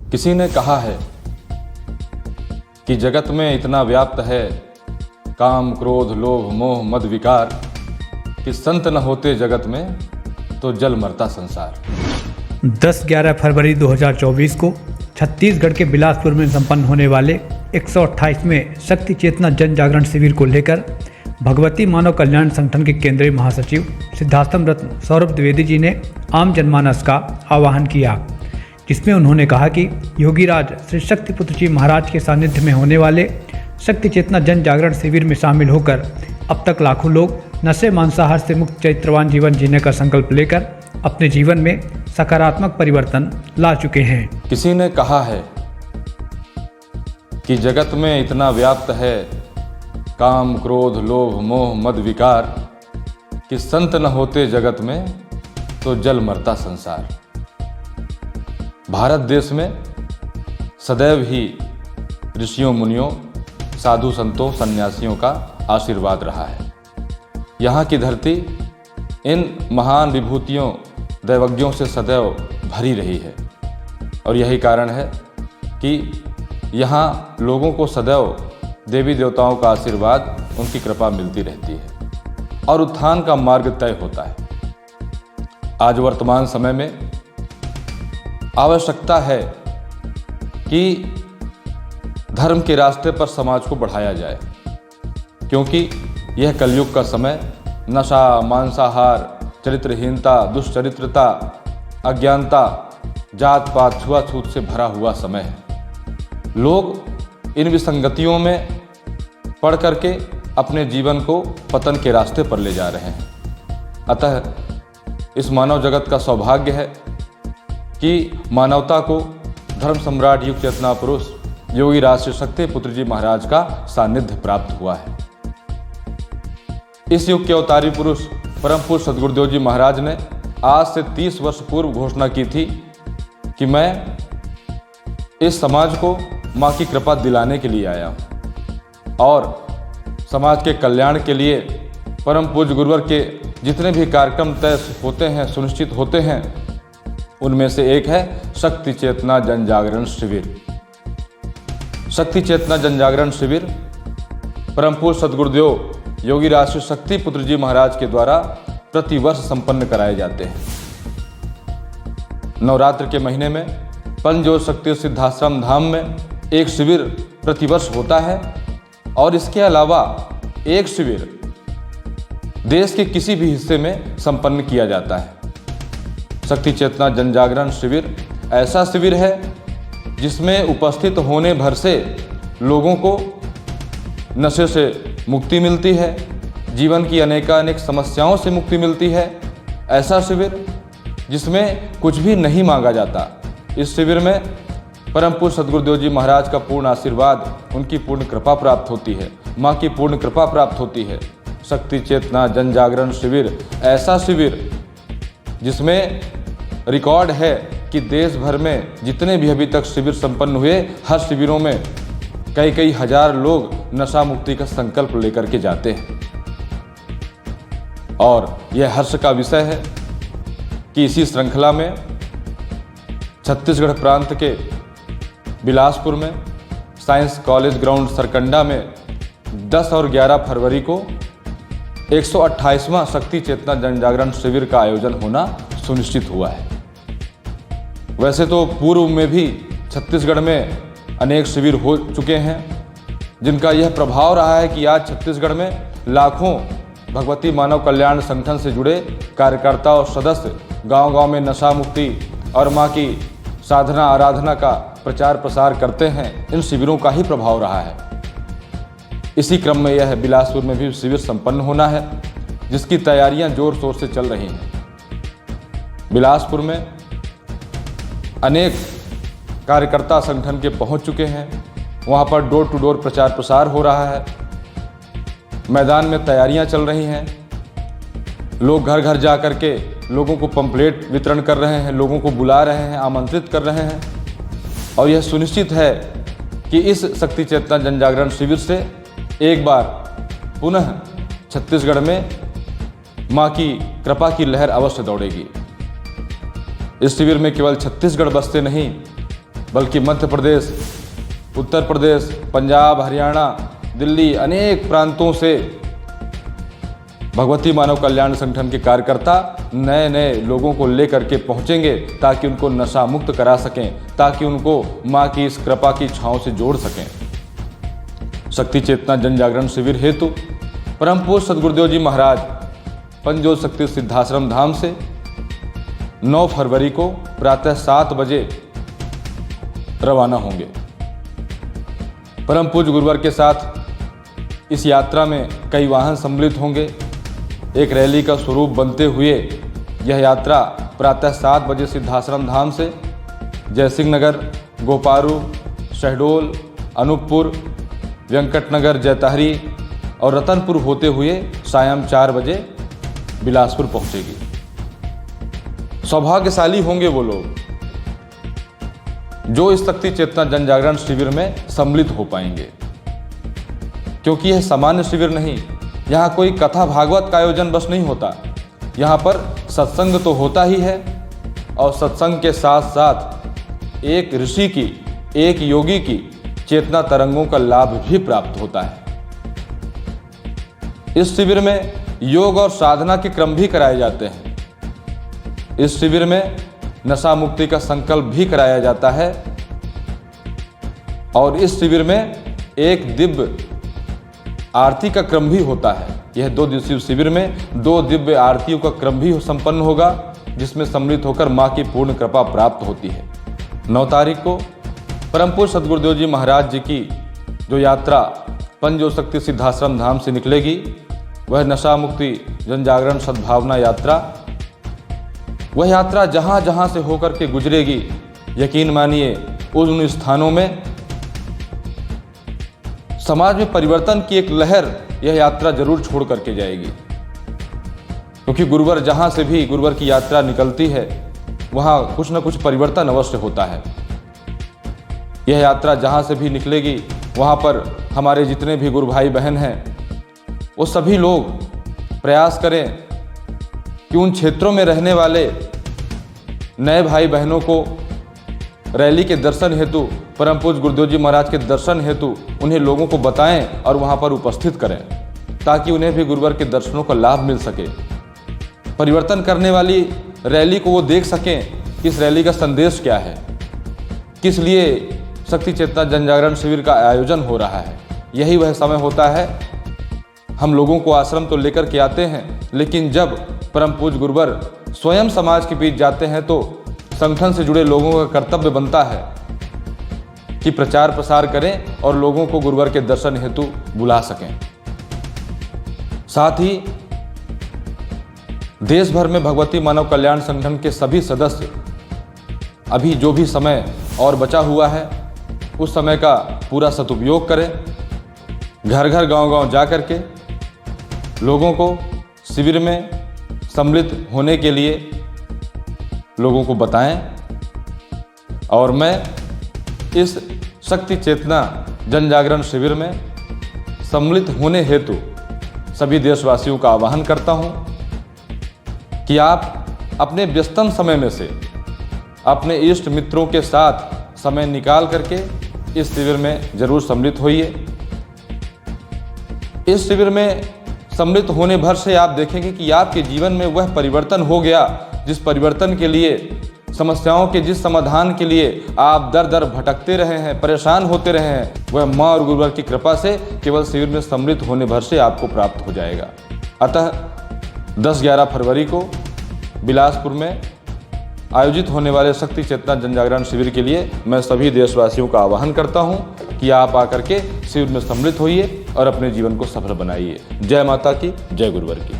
किसी ने कहा है कि जगत में इतना व्याप्त है काम क्रोध लोभ मोह मद विकार कि संत न होते जगत में तो जल मरता संसार। 10-11 फरवरी 2024 को छत्तीसगढ़ के बिलासपुर में संपन्न होने वाले 128वें शक्ति चेतना जन जागरण शिविर को लेकर भगवती मानव कल्याण संगठन के केंद्रीय महासचिव सिद्धार्थम रत्न सौरभ द्विवेदी जी ने आम जनमानस का आह्वान किया, जिसमें उन्होंने कहा कि योगीराज श्री शक्तिपुत्र जी महाराज के सानिध्य में होने वाले शक्ति चेतना जन जागरण शिविर में शामिल होकर अब तक लाखों लोग नशे मांसाहार से मुक्त चरित्रवान जीवन जीने का संकल्प लेकर अपने जीवन में सकारात्मक परिवर्तन ला चुके हैं। किसी ने कहा है कि जगत में इतना व्याप्त है काम क्रोध लोभ मोह मद विकार कि संत न होते जगत में तो जल मरता संसार। भारत देश में सदैव ही ऋषियों मुनियों साधु संतों सन्यासियों का आशीर्वाद रहा है। यहाँ की धरती इन महान विभूतियों दैवज्ञों से सदैव भरी रही है और यही कारण है कि यहाँ लोगों को सदैव देवी देवताओं का आशीर्वाद उनकी कृपा मिलती रहती है और उत्थान का मार्ग तय होता है। आज वर्तमान समय में आवश्यकता है कि धर्म के रास्ते पर समाज को बढ़ाया जाए, क्योंकि यह कलयुग का समय नशा मांसाहार चरित्रहीनता दुष्चरित्रता अज्ञानता जात पात छुआछूत से भरा हुआ समय है। लोग इन विसंगतियों में पड़ करके अपने जीवन को पतन के रास्ते पर ले जा रहे हैं। अतः इस मानव जगत का सौभाग्य है कि मानवता को धर्म सम्राट युग चेतना पुरुष योगीराज श्री शक्तिपुत्र जी महाराज का सानिध्य प्राप्त हुआ है। इस युग के अवतारी पुरुष परम पूज्य सद्गुरुदेव जी महाराज ने आज से 30 वर्ष पूर्व घोषणा की थी कि मैं इस समाज को माँ की कृपा दिलाने के लिए आया हूँ और समाज के कल्याण के लिए परम पूज्य गुरुवर के जितने भी कार्यक्रम तय होते हैं सुनिश्चित होते हैं, उनमें से एक है शक्ति चेतना जन जागरण शिविर। शक्ति चेतना जन जागरण शिविर परम पूज्य सद्गुरुदेव योगीराज श्री शक्तिपुत्र जी महाराज के द्वारा प्रतिवर्ष संपन्न कराए जाते हैं। नवरात्र के महीने में पंचज्योत शक्ति सिद्धाश्रम धाम में एक शिविर प्रतिवर्ष होता है और इसके अलावा एक शिविर देश के किसी भी हिस्से में संपन्न किया जाता है। शक्ति चेतना जन जागरण शिविर ऐसा शिविर है जिसमें उपस्थित होने भर से लोगों को नशे से मुक्ति मिलती है, जीवन की अनेकानेक समस्याओं से मुक्ति मिलती है। ऐसा शिविर जिसमें कुछ भी नहीं मांगा जाता। इस शिविर में परम पूज्य सद्गुरुदेव जी महाराज का पूर्ण आशीर्वाद उनकी पूर्ण कृपा प्राप्त होती है, माँ की पूर्ण कृपा प्राप्त होती है। शक्ति चेतना जन जागरण शिविर ऐसा शिविर जिसमें रिकॉर्ड है कि देश भर में जितने भी अभी तक शिविर संपन्न हुए हर शिविरों में कई हजार लोग नशा मुक्ति का संकल्प लेकर के जाते हैं। और यह हर्ष का विषय है कि इसी श्रृंखला में छत्तीसगढ़ प्रांत के बिलासपुर में साइंस कॉलेज ग्राउंड सरकंडा में 10 और 11 फरवरी को 128वां शक्ति चेतना जन जागरण शिविर का आयोजन होना सुनिश्चित हुआ है। वैसे तो पूर्व में भी छत्तीसगढ़ में अनेक शिविर हो चुके हैं, जिनका यह प्रभाव रहा है कि आज छत्तीसगढ़ में लाखों भगवती मानव कल्याण संगठन से जुड़े कार्यकर्ता और सदस्य गांव-गांव में नशा मुक्ति और माँ की साधना आराधना का प्रचार प्रसार करते हैं। इन शिविरों का ही प्रभाव रहा है। इसी क्रम में यह बिलासपुर में भी शिविर संपन्न होना है, जिसकी तैयारियां जोर शोर से चल रही हैं। बिलासपुर में अनेक कार्यकर्ता संगठन के पहुंच चुके हैं। वहां पर डोर टू डोर प्रचार प्रसार हो रहा है। मैदान में तैयारियां चल रही हैं। लोग घर घर जा कर के लोगों को पंपलेट वितरण कर रहे हैं, लोगों को बुला रहे हैं, आमंत्रित कर रहे हैं और यह सुनिश्चित है कि इस शक्ति चेतना जन जागरण शिविर से एक बार पुनः छत्तीसगढ़ में माँ की कृपा की लहर अवश्य दौड़ेगी। इस शिविर में केवल छत्तीसगढ़ बसते नहीं बल्कि मध्य प्रदेश, उत्तर प्रदेश, पंजाब, हरियाणा, दिल्ली, अनेक प्रांतों से भगवती मानव कल्याण संगठन के कार्यकर्ता नए नए लोगों को लेकर के पहुंचेंगे ताकि उनको नशा मुक्त करा सकें, ताकि उनको मां की इस कृपा की छांव से जोड़ सकें। शक्ति चेतना जन जागरण शिविर हेतु परम पूज्य सद्गुरुदेव जी महाराज पंचज्योत शक्ति सिद्धाश्रम धाम से 9 फरवरी को प्रातः 7 बजे रवाना होंगे। परम पूज्य गुरुवर के साथ इस यात्रा में कई वाहन सम्मिलित होंगे। एक रैली का स्वरूप बनते हुए यह यात्रा प्रातः 7 बजे सिद्धाश्रम धाम से जयसिंह नगर, गोपारू, शहडोल, अनूपपुर, वेंकटनगर, जैताहरी और रतनपुर होते हुए सायं 4 बजे बिलासपुर पहुंचेगी। सौभाग्यशाली होंगे वो लोग जो इस शक्ति चेतना जन जागरण शिविर में सम्मिलित हो पाएंगे, क्योंकि यह सामान्य शिविर नहीं, यहाँ कोई कथा भागवत का आयोजन बस नहीं होता। यहाँ पर सत्संग तो होता ही है और सत्संग के साथ साथ एक ऋषि की, एक योगी की चेतना तरंगों का लाभ भी प्राप्त होता है। इस शिविर में योग और साधना के क्रम भी कराए जाते हैं। इस शिविर में नशा मुक्ति का संकल्प भी कराया जाता है और इस शिविर में एक दिव्य आरती का क्रम भी होता है। यह 2 दिवसीय शिविर में 2 दिव्य आरतियों का क्रम भी संपन्न होगा, जिसमें सम्मिलित होकर मां की पूर्ण कृपा प्राप्त होती है। 9 तारीख को परम पूज्य सद्गुरुदेव जी महाराज जी की जो यात्रा पंचज्योत शक्ति सिद्धाश्रम धाम से निकलेगी, वह नशा मुक्ति जन जागरण सद्भावना यात्रा, वह यात्रा जहां जहां से होकर के गुजरेगी, यकीन मानिए उन स्थानों में समाज में परिवर्तन की एक लहर यह यात्रा जरूर छोड़ करके जाएगी। क्योंकि गुरुवर जहां से भी गुरुवर की यात्रा निकलती है वहां कुछ न कुछ परिवर्तन अवश्य होता है। यह यात्रा जहां से भी निकलेगी वहां पर हमारे जितने भी गुरु भाई बहन हैं वो सभी लोग प्रयास करें कि उन क्षेत्रों में रहने वाले नए भाई बहनों को रैली के दर्शन हेतु, परम पूज्य गुरुदेव जी महाराज के दर्शन हेतु उन्हें लोगों को बताएं और वहां पर उपस्थित करें, ताकि उन्हें भी गुरुवर के दर्शनों का लाभ मिल सके। परिवर्तन करने वाली रैली को वो देख सकें कि इस रैली का संदेश क्या है, किस लिए शक्ति चेतना जन जागरण शिविर का आयोजन हो रहा है। यही वह समय होता है, हम लोगों को आश्रम तो लेकर के आते हैं, लेकिन जब परम पूज्य गुरुवर स्वयं समाज के बीच जाते हैं तो संगठन से जुड़े लोगों का कर्तव्य बनता है कि प्रचार प्रसार करें और लोगों को गुरुवर के दर्शन हेतु बुला सकें। साथ ही देश भर में भगवती मानव कल्याण संगठन के सभी सदस्य अभी जो भी समय और बचा हुआ है उस समय का पूरा सदुपयोग करें। घर घर गांव गांव जा कर के लोगों को शिविर में सम्मिलित होने के लिए लोगों को बताएं और मैं इस शक्ति चेतना जन जागरण शिविर में सम्मिलित होने हेतु सभी देशवासियों का आह्वान करता हूं कि आप अपने व्यस्तम समय में से अपने इष्ट मित्रों के साथ समय निकाल करके इस शिविर में जरूर सम्मिलित होइए। इस शिविर में सम्मिलित होने भर से आप देखेंगे कि आपके जीवन में वह परिवर्तन हो गया जिस परिवर्तन के लिए, समस्याओं के जिस समाधान के लिए आप दर दर भटकते रहे हैं, परेशान होते रहे हैं, वह माँ और गुरुवर की कृपा से केवल शिविर में सम्मिलित होने भर से आपको प्राप्त हो जाएगा। अतः 10-11 फरवरी को बिलासपुर में आयोजित होने वाले शक्ति चेतना जन जागरण शिविर के लिए मैं सभी देशवासियों का आह्वान करता हूं कि आप आकर के शिविर में सम्मिलित होइए और अपने जीवन को सफल बनाइए। जय माता की, जय गुरुवर की।